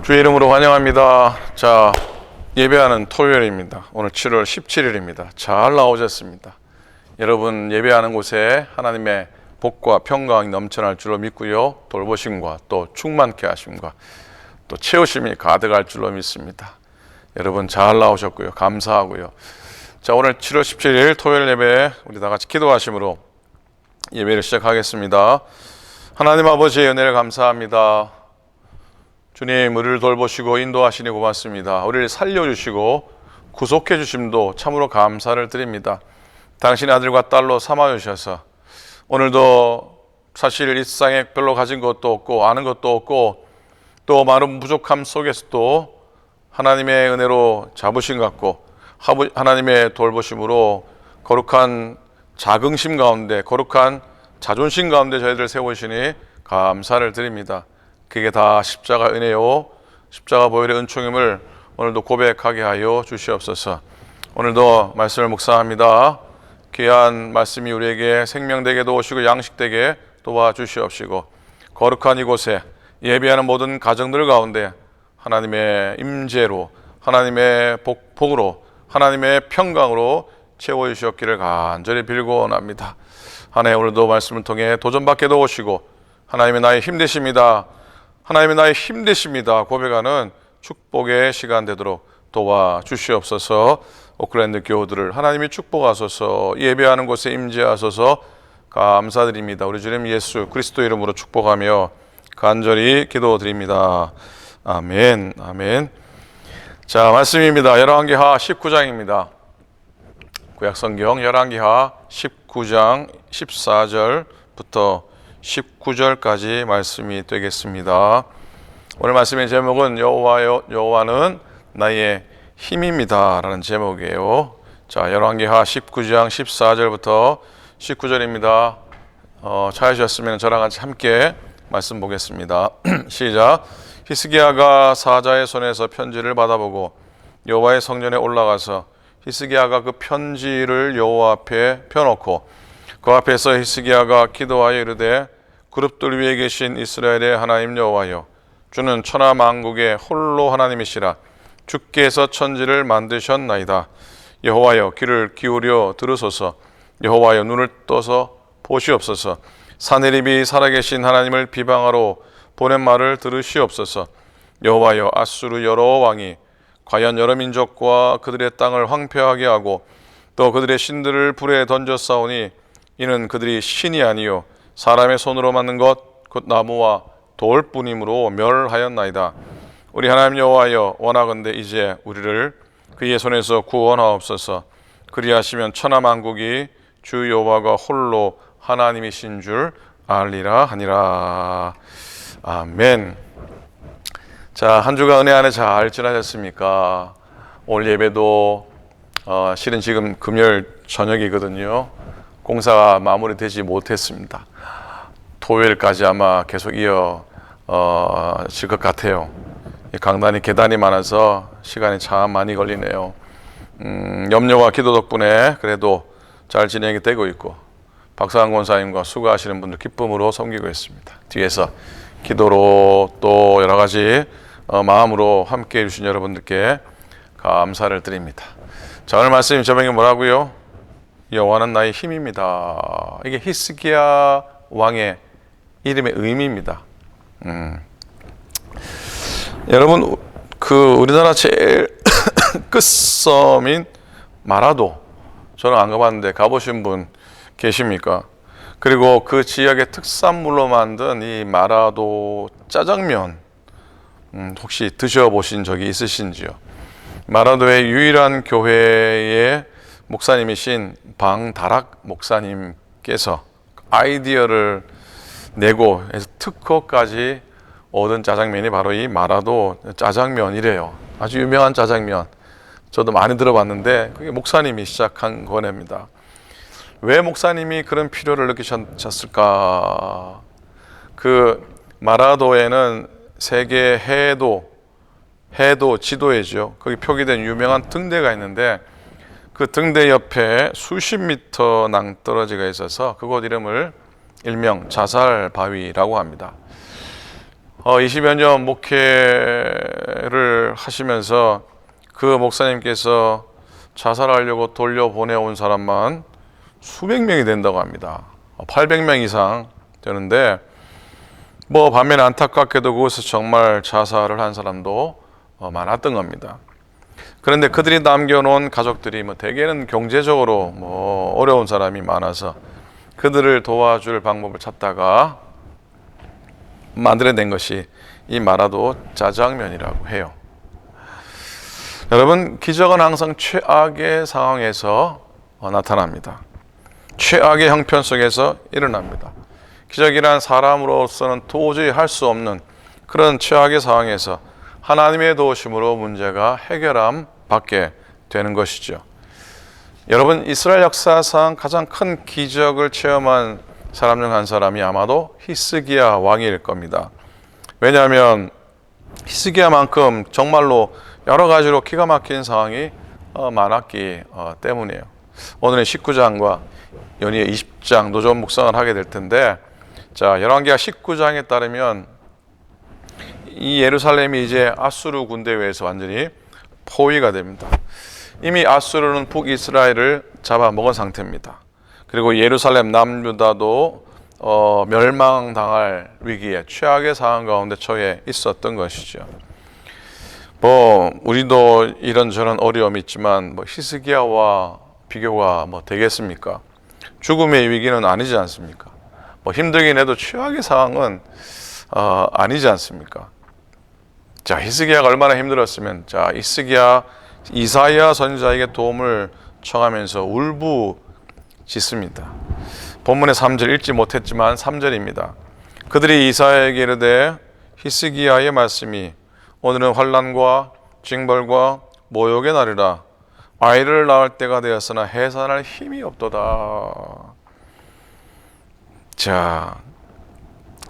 주의 이름으로 환영합니다. 자, 예배하는 토요일입니다. 오늘 7월 17일입니다. 잘 나오셨습니다. 여러분 예배하는 곳에 하나님의 복과 평강이 넘쳐날 줄로 믿고요. 돌보심과 또 충만케 하심과 또 채우심이 가득할 줄로 믿습니다. 여러분 잘 나오셨고요. 감사하고요. 자, 오늘 7월 17일 토요일 예배 우리 다 같이 기도하심으로 예배를 시작하겠습니다. 하나님 아버지의 은혜를 감사합니다. 주님, 우리를 돌보시고 인도하시니 고맙습니다. 우리를 살려주시고 구속해 주심도 참으로 감사를 드립니다. 당신의 아들과 딸로 삼아주셔서 오늘도 사실 이 세상에 별로 가진 것도 없고 아는 것도 없고 또 많은 부족함 속에서도 하나님의 은혜로 잡으신 것 같고 하나님의 돌보심으로 거룩한 자긍심 가운데 거룩한 자존심 가운데 저희들을 세우시니 감사를 드립니다. 그게 다 십자가 은혜요 십자가 보혈의 은총임을 오늘도 고백하게 하여 주시옵소서. 오늘도 말씀을 묵상합니다. 귀한 말씀이 우리에게 생명되게 도우시고 양식되게 도와주시옵시고 거룩한 이곳에 예배하는 모든 가정들 가운데 하나님의 임재로 하나님의 복으로 하나님의 평강으로 채워주시옵기를 간절히 빌고 원합니다. 하나님, 오늘도 말씀을 통해 도전받게 도우시고 하나님의 나의 힘되십니다. 하나님의 나의 힘되십니다 고백하는 축복의 시간 되도록 도와주시옵소서. 오클랜드 교우들을 하나님이 축복하소서. 예배하는 곳에 임재하소서. 감사드립니다. 우리 주님 예수 그리스도 이름으로 축복하며 간절히 기도드립니다. 아멘. 아멘. 자, 말씀입니다. 열왕기하 19장입니다. 구약성경 열왕기하 19장 14절부터 19절까지 말씀이 되겠습니다. 오늘 말씀의 제목은 여호와는 나의 힘입니다 라는 제목이에요. 자, 열왕기하 19장 14절부터 19절입니다. 찾으셨으면 저랑 같이 함께 말씀 보겠습니다. 시작. 히스기야가 사자의 손에서 편지를 받아보고 여호와의 성전에 올라가서 히스기야가 그 편지를 여호와 앞에 펴놓고 그 앞에서 히스기야가 기도하여 이르되 그룹들 위에 계신 이스라엘의 하나님 여호와여, 주는 천하 만국의 홀로 하나님이시라. 주께서 천지를 만드셨나이다. 여호와여, 귀를 기울여 들으소서. 여호와여, 눈을 떠서 보시옵소서. 사내립이 살아계신 하나님을 비방하러 보낸 말을 들으시옵소서. 여호와여, 아수르 여러 왕이 과연 여러 민족과 그들의 땅을 황폐하게 하고 또 그들의 신들을 불에 던져 싸우니 이는 그들이 신이 아니요 사람의 손으로 만든 것 곧 나무와 돌뿐이므로 멸하였나이다. 우리 하나님 여호와여, 원하건대 이제 우리를 그의 손에서 구원하옵소서. 그리하시면 천하 만국이 주 여호와가 홀로 하나님이신 줄 알리라 하니라. 아멘. 자, 한 주간 은혜 안에 잘 지나셨습니까? 오늘 예배도 실은 지금 금요일 저녁이거든요. 공사가 마무리되지 못했습니다. 토요일까지 아마 계속 이어질 것 같아요. 강단이 계단이 많아서 시간이 참 많이 걸리네요. 염려와 기도 덕분에 그래도 잘 진행이 되고 있고 박상환 권사님과 수고하시는 분들 기쁨으로 섬기고 있습니다. 뒤에서 기도로 또 여러 가지 마음으로 함께 해주신 여러분들께 감사를 드립니다. 자, 오늘 말씀이 제목이 뭐라고요? 여호와는 나의 힘입니다. 이게 히스기야 왕의 이름의 의미입니다. 여러분, 우리나라 제일 끝섬인 마라도, 저는 안 가봤는데 가보신 분 계십니까? 그리고 그 지역의 특산물로 만든 이 마라도 짜장면, 혹시 드셔보신 적이 있으신지요? 마라도의 유일한 교회의 목사님이신 방다락 목사님께서 아이디어를 내고 해서 특허까지 얻은 짜장면이 바로 이 마라도 짜장면이래요. 아주 유명한 짜장면. 저도 많이 들어봤는데 그게 목사님이 시작한 거랍니다. 왜 목사님이 그런 필요를 느끼셨을까? 그 마라도에는 세계 해도 지도에죠. 거기 표기된 유명한 등대가 있는데 그 등대 옆에 수십 미터 낭떠러지가 있어서 그곳 이름을 일명 자살바위라고 합니다. 20여 년 목회를 하시면서 그 목사님께서 자살하려고 돌려보내온 사람만 수백 명이 된다고 합니다. 800명 이상 되는데, 뭐 반면에 안타깝게도 그곳에서 정말 자살을 한 사람도 많았던 겁니다. 그런데 그들이 남겨놓은 가족들이 대개는 경제적으로 어려운 사람이 많아서 그들을 도와줄 방법을 찾다가 만들어낸 것이 이 마라도 짜장면이라고 해요. 여러분, 기적은 항상 최악의 상황에서 나타납니다. 최악의 형편 속에서 일어납니다. 기적이란 사람으로서는 도저히 할 수 없는 그런 최악의 상황에서 하나님의 도우심으로 문제가 해결함 받게 되는 것이죠. 여러분, 이스라엘 역사상 가장 큰 기적을 체험한 사람 중 한 사람이 아마도 히스기야 왕일 겁니다. 왜냐하면 히스기야만큼 정말로 여러 가지로 기가 막힌 상황이 많았기 때문이에요. 오늘은 19장과 연이어 20장 노전 묵상을 하게 될 텐데, 자, 열왕기하 19장에 따르면 이 예루살렘이 이제 아수르 군대에 의해서 완전히 포위가 됩니다. 이미 아수르는 북이스라엘을 잡아먹은 상태입니다. 그리고 예루살렘 남유다도 멸망당할 위기에 최악의 상황 가운데 처해 있었던 것이죠. 우리도 이런저런 어려움이 있지만 히스기야와 비교가 되겠습니까? 죽음의 위기는 아니지 않습니까? 힘들긴 해도 최악의 상황은 아니지 않습니까? 자, 히스기야가 얼마나 힘들었으면, 자, 이사야 선지자에게 도움을 청하면서 울부짖습니다. 본문의 3절 읽지 못했지만 3절입니다. 그들이 이사야에게 이르되 히스기야의 말씀이 오늘은 환난과 징벌과 모욕의 날이라. 아이를 낳을 때가 되었으나 해산할 힘이 없도다. 자,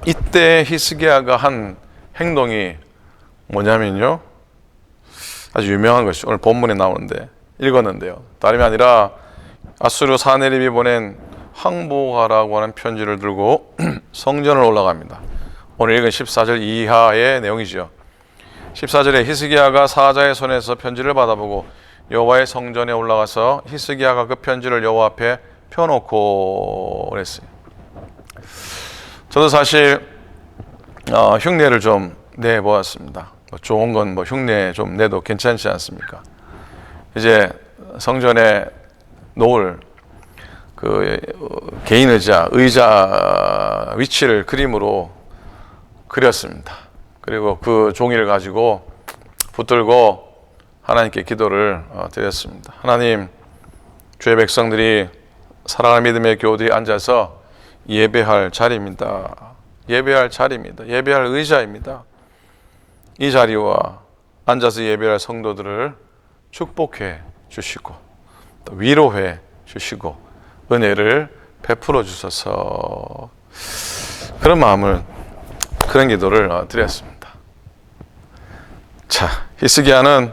이때 히스기야가 한 행동이 뭐냐면요, 아주 유명한 것이 오늘 본문에 나오는데 읽었는데요, 다름이 아니라 아수르 사네립이 보낸 항복하라고 하는 편지를 들고 성전을 올라갑니다. 오늘 읽은 14절 이하의 내용이죠. 14절에 히스기야가 사자의 손에서 편지를 받아보고 여호와의 성전에 올라가서 히스기야가 그 편지를 여호와 앞에 펴놓고 그랬어요. 저도 사실 흉내를 좀 내보았습니다. 좋은 건 흉내 좀 내도 괜찮지 않습니까? 이제 성전에 놓을 그 개인 의자 위치를 그림으로 그렸습니다. 그리고 그 종이를 가지고 붙들고 하나님께 기도를 드렸습니다. 하나님, 주의 백성들이 사랑하는 믿음의 교우들이 앉아서 예배할 자리입니다. 예배할 자리입니다. 예배할 의자입니다. 이 자리와 앉아서 예배할 성도들을 축복해 주시고 또 위로해 주시고 은혜를 베풀어 주소서. 그런 마음을, 그런 기도를 드렸습니다. 자, 히스기야는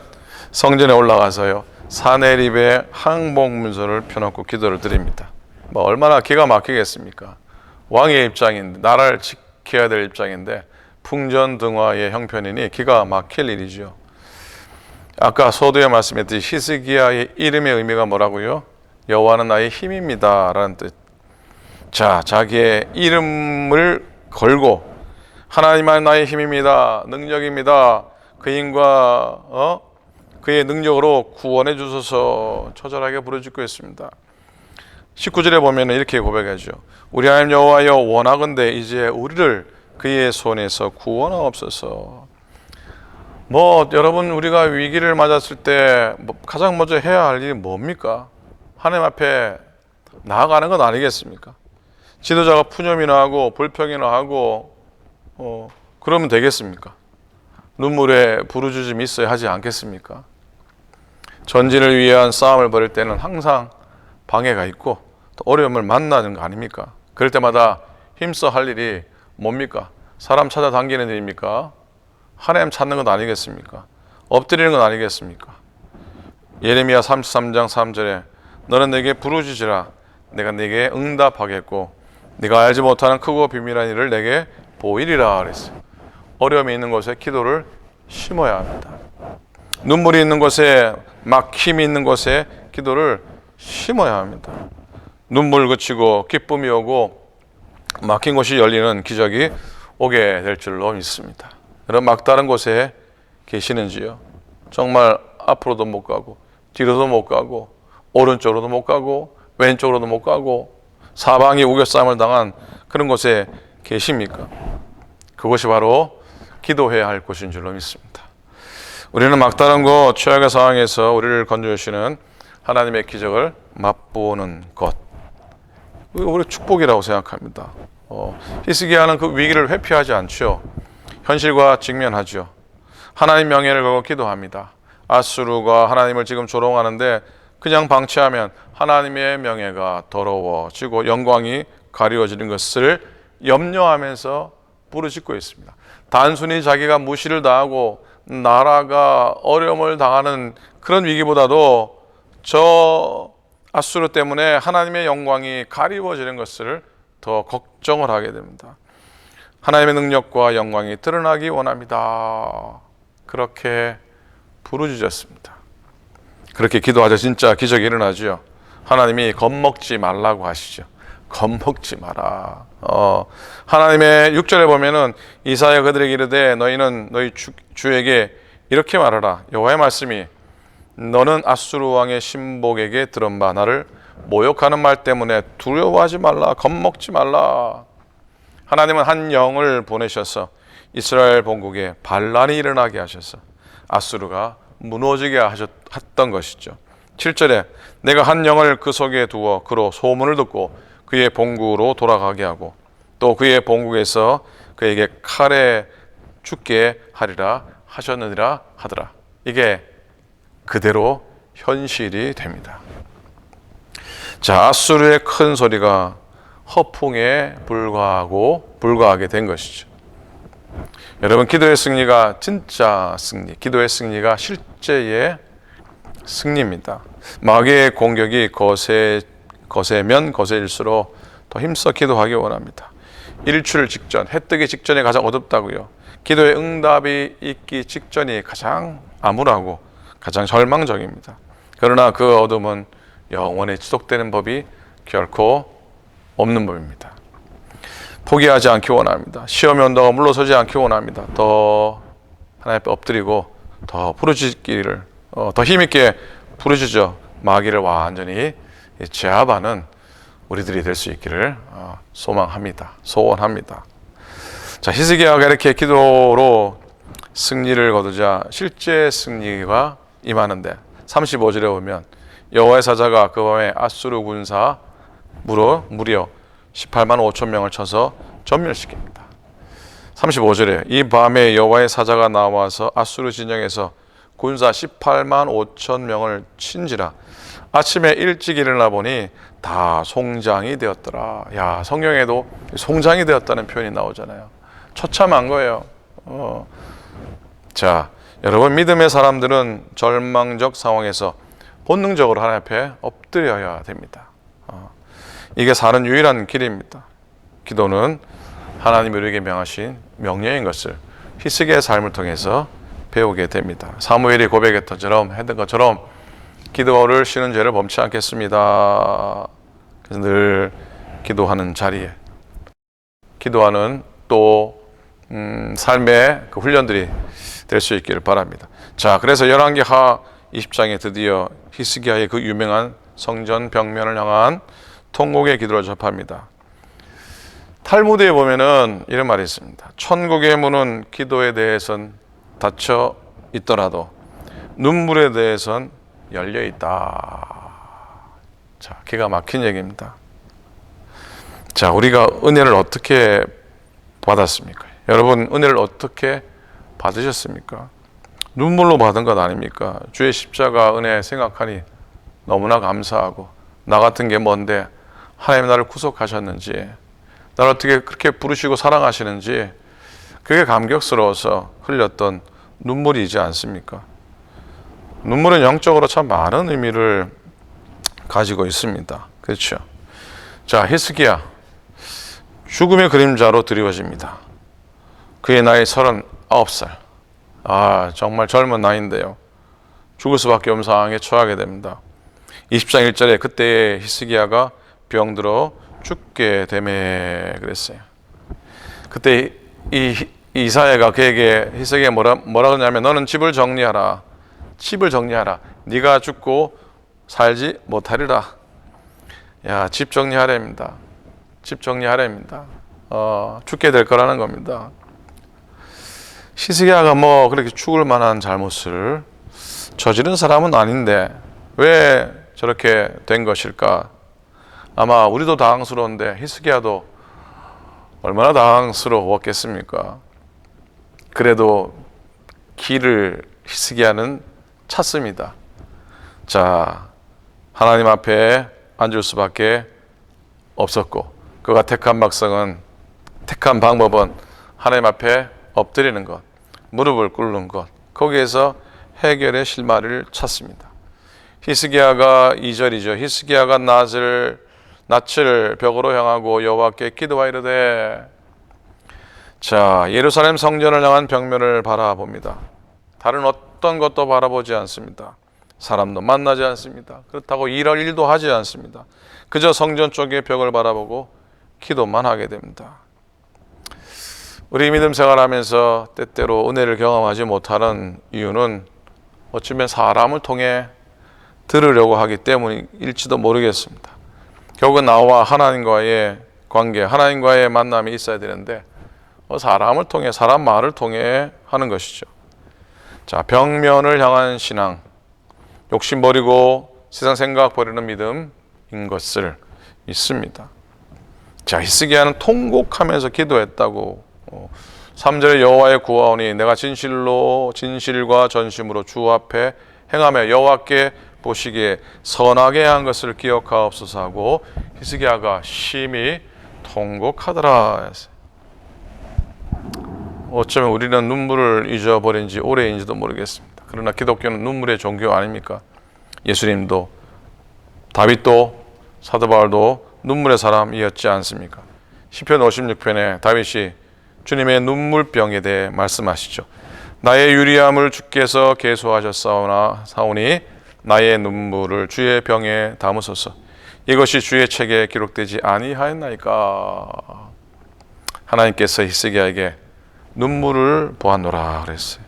성전에 올라가서요, 사네립의 항복 문서를 펴놓고 기도를 드립니다. 얼마나 기가 막히겠습니까? 왕의 입장인데, 나라를 지켜야 될 입장인데 풍전등화의 형편이니 기가 막힐 일이죠. 아까 서두에 말씀했듯이 히스기야의 이름의 의미가 뭐라고요? 여호와는 나의 힘입니다 라는 뜻. 자, 자기의 이름을 걸고 하나님은 나의 힘입니다, 능력입니다, 그 힘과 그의 능력으로 구원해 주소서 처절하게 부르짖고 있습니다. 19절에 보면 이렇게 고백하죠. 우리 하나님 여호와여, 원하건대 이제 우리를 그의 손에서 구원하옵소서. 여러분, 우리가 위기를 맞았을 때 가장 먼저 해야 할 일이 뭡니까? 하나님 앞에 나아가는 건 아니겠습니까? 지도자가 푸념이나 하고 불평이나 하고 그러면 되겠습니까? 눈물에 부르짖음이 있어야 하지 않겠습니까? 전진을 위한 싸움을 벌일 때는 항상 방해가 있고 또 어려움을 만나는 거 아닙니까? 그럴 때마다 힘써 할 일이 뭡니까? 사람 찾아당기는 일입니까? 하나님 찾는 건 아니겠습니까? 엎드리는 건 아니겠습니까? 예레미야 33장 3절에 너는 내게 부르짖으라, 내가 내게 응답하겠고 네가 알지 못하는 크고 비밀한 일을 내게 보이리라 그랬어요. 어려움이 있는 곳에 기도를 심어야 합니다. 눈물이 있는 곳에, 막힘이 있는 곳에 기도를 심어야 합니다. 눈물 그치고 기쁨이 오고 막힌 곳이 열리는 기적이 오게 될 줄로 믿습니다. 여러분, 막다른 곳에 계시는지요? 정말 앞으로도 못 가고 뒤로도 못 가고 오른쪽으로도 못 가고 왼쪽으로도 못 가고 사방이 우겨싸움을 당한 그런 곳에 계십니까? 그것이 바로 기도해야 할 곳인 줄로 믿습니다. 우리는 막다른 곳, 최악의 상황에서 우리를 건져주시는 하나님의 기적을 맛보는 것, 우리 축복이라고 생각합니다. 히스기야는 그 위기를 회피하지 않죠. 현실과 직면하죠. 하나님 명예를 걸고 기도합니다. 아수르가 하나님을 지금 조롱하는데 그냥 방치하면 하나님의 명예가 더러워지고 영광이 가리워지는 것을 염려하면서 부르짖고 있습니다. 단순히 자기가 무시를 당하고 나라가 어려움을 당하는 그런 위기보다도 저 아수르 때문에 하나님의 영광이 가리워지는 것을 더 걱정을 하게 됩니다. 하나님의 능력과 영광이 드러나기 원합니다. 그렇게 부르짖었습니다. 그렇게 기도하자 진짜 기적이 일어나죠. 하나님이 겁먹지 말라고 하시죠. 겁먹지 마라. 하나님의 6절에 보면은 이사야 그들에게 이르되 너희는 너희 주에게 이렇게 말하라. 여호와의 말씀이 너는 아수르 왕의 신복에게 들은 바 나를 모욕하는 말 때문에 두려워하지 말라. 겁먹지 말라. 하나님은 한 영을 보내셔서 이스라엘 본국에 반란이 일어나게 하셔서 아수르가 무너지게 하셨던 것이죠. 7절에 내가 한 영을 그 속에 두어 그로 소문을 듣고 그의 본국으로 돌아가게 하고 또 그의 본국에서 그에게 칼에 죽게 하리라 하셨느니라 하더라. 이게 그대로 현실이 됩니다. 자, 아수르의 큰 소리가 허풍에 불과하게 된 것이죠. 여러분, 기도의 승리가 진짜 승리, 기도의 승리가 실제의 승리입니다. 마귀의 공격이 거세면 거세일수록 더 힘써 기도하기 원합니다. 일출 직전, 해 뜨기 직전이 가장 어둡다고요. 기도의 응답이 있기 직전이 가장 암울하고 가장 절망적입니다. 그러나 그 어둠은 영원히 지속되는 법이 결코 없는 법입니다. 포기하지 않기 원합니다. 시험의 언덕에 물러서지 않기 원합니다. 더 하나님 앞에 엎드리고 더 부르짖기를 더 힘있게 부르짖어 마귀를 완전히 제압하는 우리들이 될 수 있기를 소망합니다. 소원합니다. 자, 히스기야가 이렇게 기도로 승리를 거두자 실제 승리가 임하는데 35절에 보면 여호와의 사자가 그 밤에 아수르 군사 무려 18만 5천 명을 쳐서 전멸시킵니다. 35절에 이 밤에 여호와의 사자가 나와서 아수르 진영에서 군사 18만 5천 명을 친지라. 아침에 일찍 일어나 보니 다 송장이 되었더라. 야, 성경에도 송장이 되었다는 표현이 나오잖아요. 처참한 거예요. 자, 여러분, 믿음의 사람들은 절망적 상황에서 본능적으로 하나님 앞에 엎드려야 됩니다. 이게 사는 유일한 길입니다. 기도는 하나님이 우리에게 명하신 명령인 것을 히스기야의 삶을 통해서 배우게 됩니다. 사무엘이 했던 것처럼 기도를 쉬는 죄를 범치 않겠습니다. 그래서 늘 기도하는 자리에 기도하는 또 삶의 그 훈련들이 될 수 있기를 바랍니다. 자, 그래서 열왕기하 20장에 드디어 히스기야의 그 유명한 성전 벽면을 향한 통곡의 기도를 접합니다. 탈무드에 보면은 이런 말이 있습니다. 천국의 문은 기도에 대해선 닫혀 있더라도 눈물에 대해선 열려 있다. 자, 기가 막힌 얘기입니다. 자, 우리가 은혜를 어떻게 받았습니까? 여러분, 은혜를 어떻게 받으셨습니까? 눈물로 받은 것 아닙니까? 주의 십자가 은혜 생각하니 너무나 감사하고 나 같은 게 뭔데 하나님 나를 구속하셨는지 나를 어떻게 그렇게 부르시고 사랑하시는지 그게 감격스러워서 흘렸던 눈물이지 않습니까? 눈물은 영적으로 참 많은 의미를 가지고 있습니다. 그렇죠? 자, 히스기야 죽음의 그림자로 드리워집니다. 그의 나이 39살. 정말 젊은 나이인데요. 죽을 수밖에 없는 상황에 처하게 됩니다. 20장 1절에 그때의 히스기야가 병들어 죽게 되매 그랬어요. 그때 이 이사야가 그에게 히스기야 뭐라 그러냐면 너는 집을 정리하라. 집을 정리하라. 네가 죽고 살지 못하리라. 집 정리하랍니다. 집 정리하랍니다. 죽게 될 거라는 겁니다. 히스기야가 그렇게 죽을 만한 잘못을 저지른 사람은 아닌데 왜 저렇게 된 것일까? 아마 우리도 당황스러운데 히스기야도 얼마나 당황스러웠겠습니까? 그래도 길을 히스기야는 찾습니다. 자, 하나님 앞에 앉을 수밖에 없었고 그가 택한 방법은 하나님 앞에 엎드리는 것, 무릎을 꿇는 것, 거기에서 해결의 실마리를 찾습니다. 히스기야가 2절이죠. 히스기야가 낯을 벽으로 향하고 여호와께 기도하여 이르되, 자, 예루살렘 성전을 향한 벽면을 바라봅니다. 다른 어떤 것도 바라보지 않습니다. 사람도 만나지 않습니다. 그렇다고 일할 일도 하지 않습니다. 그저 성전 쪽의 벽을 바라보고 기도만 하게 됩니다. 우리 믿음 생활하면서 때때로 은혜를 경험하지 못하는 이유는 어쩌면 사람을 통해 들으려고 하기 때문일지도 모르겠습니다. 결국은 나와 하나님과의 관계, 하나님과의 만남이 있어야 되는데 사람을 통해, 사람 말을 통해 하는 것이죠. 자, 벽면을 향한 신앙, 욕심 버리고 세상 생각 버리는 믿음인 것을 믿습니다. 자, 히스기야는 통곡하면서 기도했다고. 3절에 여호와의 구하오니 내가 진실과 전심으로 주 앞에 행하며 여호와께 보시기에 선하게 한 것을 기억하옵소서 하고 히스기야가 심히 통곡하더라. 어쩌면 우리는 눈물을 잊어버린 지 오래인지도 모르겠습니다. 그러나 기독교는 눈물의 종교 아닙니까? 예수님도, 다윗도, 사도 바울도 눈물의 사람이었지 않습니까? 시편 56편에 다윗이 주님의 눈물병에 대해 말씀하시죠. 나의 유리함을 주께서 계수하셨사오니 나의 눈물을 주의 병에 담으소서. 이것이 주의 책에 기록되지 아니하였나이까. 하나님께서 히스기야에게 눈물을 보았노라 그랬어요.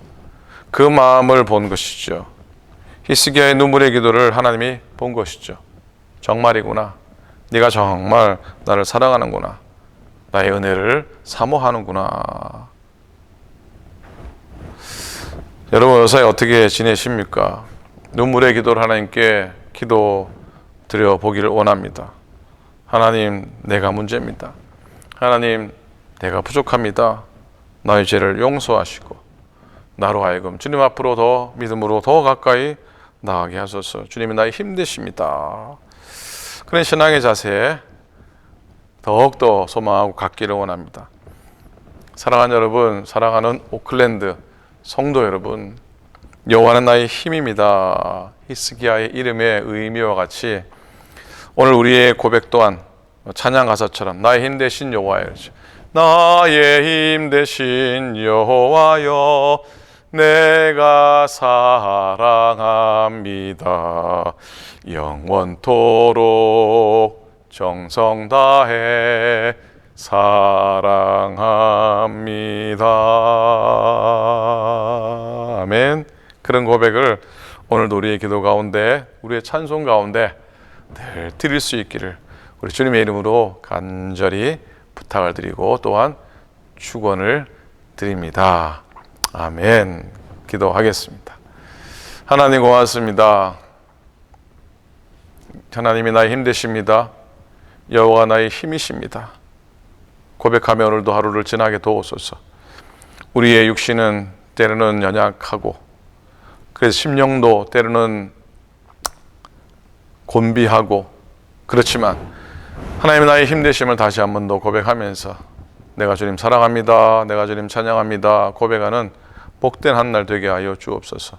그 마음을 본 것이죠. 히스기야의 눈물의 기도를 하나님이 본 것이죠. 정말이구나. 네가 정말 나를 사랑하는구나. 나의 은혜를 사모하는구나. 여러분 요새 어떻게 지내십니까? 눈물의 기도를 하나님께 기도 드려 보기를 원합니다. 하나님, 내가 문제입니다. 하나님, 내가 부족합니다. 나의 죄를 용서하시고 나로 하여금 주님 앞으로 더 믿음으로 더 가까이 나아가게 하소서. 주님이 나의 힘 되십니다. 그런 신앙의 자세에 더욱더 소망하고 갖기를 원합니다. 사랑하는 여러분, 사랑하는 오클랜드 성도 여러분, 여호와는 나의 힘입니다. 히스기야의 이름의 의미와 같이 오늘 우리의 고백 또한 찬양 가사처럼 나의 힘 되신 여호와여, 나의 힘 되신 여호와여, 내가 사랑합니다. 영원토록 정성 다해 사랑합니다. 아멘. 그런 고백을 오늘도 우리의 기도 가운데, 우리의 찬송 가운데 늘 드릴 수 있기를 우리 주님의 이름으로 간절히 부탁을 드리고 또한 축원을 드립니다. 아멘. 기도하겠습니다. 하나님 고맙습니다. 하나님이 나의 힘 되십니다. 여호와 나의 힘이십니다. 고백하며 오늘도 하루를 지나게 도우소서. 우리의 육신은 때로는 연약하고 그래서 심령도 때로는 곤비하고 그렇지만 하나님의 나의 힘 되심을 다시 한 번 더 고백하면서 내가 주님 사랑합니다. 내가 주님 찬양합니다. 고백하는 복된 한 날 되게 하여 주옵소서.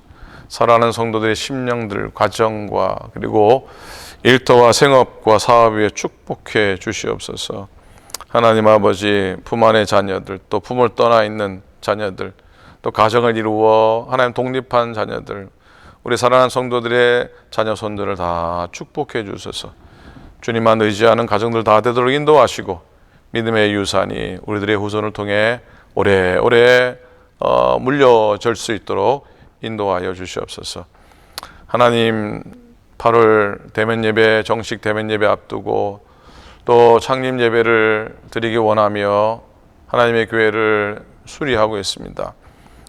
사랑하는 성도들의 심령들, 가정과 그리고 일터와 생업과 사업 위에 축복해 주시옵소서. 하나님 아버지 품 안의 자녀들, 또 품을 떠나 있는 자녀들, 또 가정을 이루어 하나님 독립한 자녀들, 우리 사랑하는 성도들의 자녀 손들을 다 축복해 주셔서 주님만 의지하는 가정들 다 되도록 인도하시고 믿음의 유산이 우리들의 후손을 통해 오래오래 물려질 수 있도록 인도하여 주시옵소서. 하나님 8월 대면 예배, 정식 대면 예배 앞두고 또 창립 예배를 드리기 원하며 하나님의 교회를 수리하고 있습니다.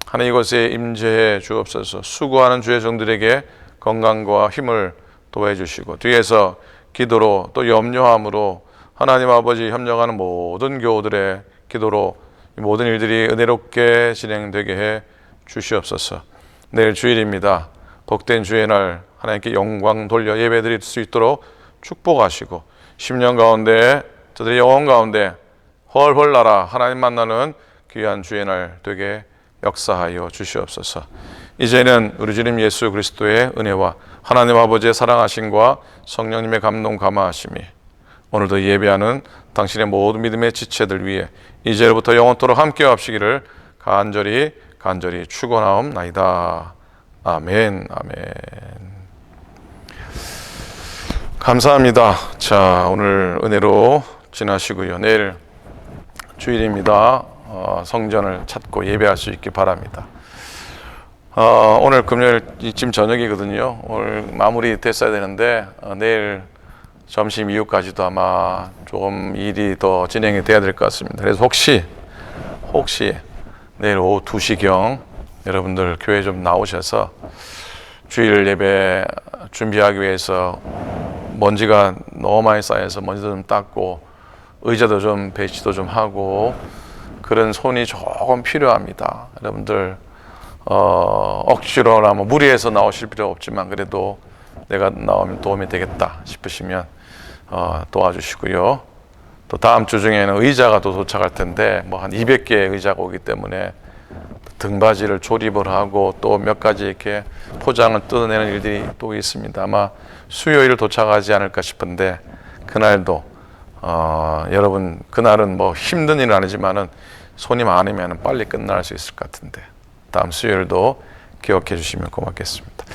하나님 이곳에 임재해 주옵소서. 수고하는 주의 종들에게 건강과 힘을 도와해 주시고 뒤에서 기도로 또 염려함으로 하나님 아버지 협력하는 모든 교우들의 기도로 이 모든 일들이 은혜롭게 진행되게 해 주시옵소서. 내일 주일입니다. 복된 주의 날 하나님께 영광 돌려 예배드릴 수 있도록 축복하시고 10년 가운데 저들의 영혼 가운데 헐헐 날아 하나님 만나는 귀한 주의 날 되게 역사하여 주시옵소서. 이제는 우리 주님 예수 그리스도의 은혜와 하나님 아버지의 사랑하심과 성령님의 감동 감화하심이 오늘도 예배하는 당신의 모든 믿음의 지체들 위해 이제부터 영원토록 함께 하시기를 간절히 축원하옵나이다. 아멘. 감사합니다. 자, 오늘 은혜로 지나시고요. 내일 주일입니다. 성전을 찾고 예배할 수 있기 바랍니다. 오늘 금요일 이쯤 저녁이거든요. 오늘 마무리 됐어야 되는데 내일 점심 이후까지도 아마 조금 일이 더 진행이 돼야 될 것 같습니다. 그래서 혹시 내일 오후 2시경 여러분들 교회 좀 나오셔서 주일 예배 준비하기 위해서 먼지가 너무 많이 쌓여서 먼지도 좀 닦고 의자도 좀 배치도 좀 하고 그런 손이 조금 필요합니다. 여러분들 억지로나 무리해서 나오실 필요 없지만 그래도 내가 나오면 도움이 되겠다 싶으시면 도와주시고요. 또 다음 주 중에는 의자가 또 도착할 텐데 뭐 한 200개의 의자가 오기 때문에 등받이를 조립을 하고 또 몇 가지 이렇게 포장을 뜯어내는 일들이 또 있습니다. 아마 수요일 도착하지 않을까 싶은데 그날도 여러분 그날은 뭐 힘든 일은 아니지만은 손이 많으면 빨리 끝날 수 있을 것 같은데 다음 수요일도 기억해 주시면 고맙겠습니다.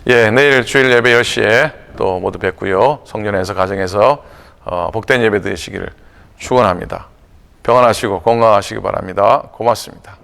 예, 내일 주일 예배 10시에 또 모두 뵙고요. 성전에서 가정에서 복된 예배 드리시기를 축원합니다. 평안하시고 건강하시기 바랍니다. 고맙습니다.